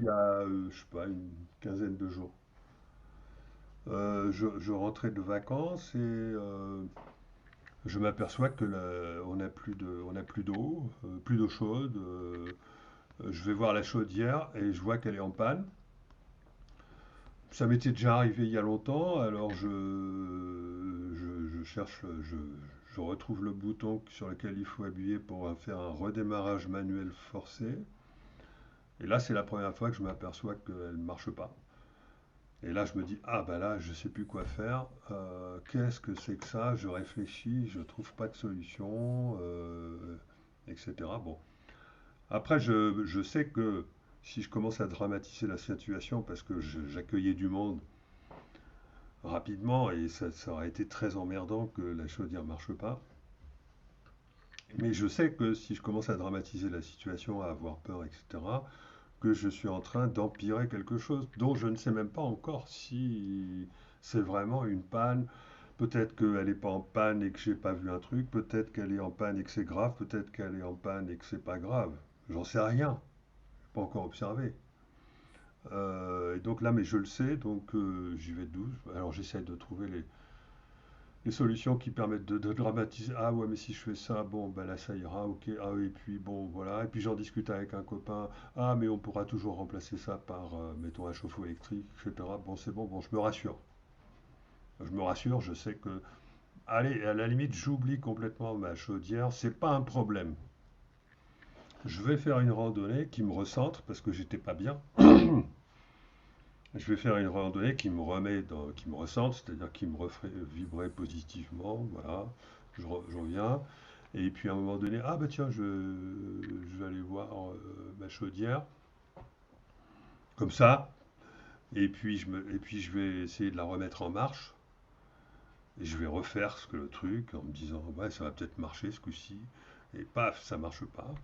y a, je sais pas, une quinzaine de jours. Je rentrais de vacances et je m'aperçois que on n'a plus d'eau, plus d'eau chaude. Je vais voir la chaudière et je vois qu'elle est en panne. Ça m'était déjà arrivé il y a longtemps, alors je cherche, je retrouve le bouton sur lequel il faut appuyer pour faire un redémarrage manuel forcé. Et là, c'est la première fois que je m'aperçois qu'elle ne marche pas. Et là, je me dis, ah bah là, je sais plus quoi faire. Qu'est-ce que c'est que ça? Je réfléchis, je trouve pas de solution, etc. Bon. Après, je sais que si je commence à dramatiser la situation, parce que j'accueillais du monde rapidement, et ça aurait été très emmerdant que la chaudière marche pas. Mais je sais que si je commence à dramatiser la situation, à avoir peur, etc., que je suis en train d'empirer quelque chose dont je ne sais même pas encore si c'est vraiment une panne. Peut-être qu'elle n'est pas en panne et que j'ai pas vu un truc, peut-être qu'elle est en panne et que c'est grave, peut-être qu'elle est en panne et que c'est pas grave. J'en sais rien, pas encore observé. Et donc là, mais je le sais, donc j'y vais de douce. Alors j'essaie de trouver les solutions qui permettent de dramatiser. Ah ouais, mais si je fais ça, bon, ben là ça ira, ok. Ah oui, et puis bon, voilà. Et puis j'en discute avec un copain. Ah, mais on pourra toujours remplacer ça par, mettons, un chauffe-eau électrique, etc. Bon, c'est bon, bon, je me rassure. Je me rassure, je sais que. Allez, à la limite, j'oublie complètement ma chaudière, c'est pas un problème. Je vais faire une randonnée qui me recentre parce que j'étais pas bien. Je vais faire une randonnée qui me remet qui me recentre, c'est-à-dire qui me refait vibrer positivement. Voilà, je reviens. Et puis à un moment donné, ah bah tiens, je vais aller voir ma chaudière, comme ça. Et puis je vais essayer de la remettre en marche. Et je vais refaire ce que le truc en me disant, ouais, ça va peut-être marcher ce coup-ci. Et paf, ça marche pas.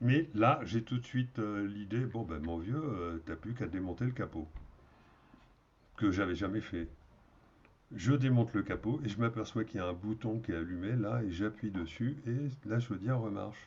Mais là, j'ai tout de suite l'idée, bon ben mon vieux, t'as plus qu'à démonter le capot, que j'avais jamais fait. Je démonte le capot et je m'aperçois qu'il y a un bouton qui est allumé là et j'appuie dessus et la chaudière remarche.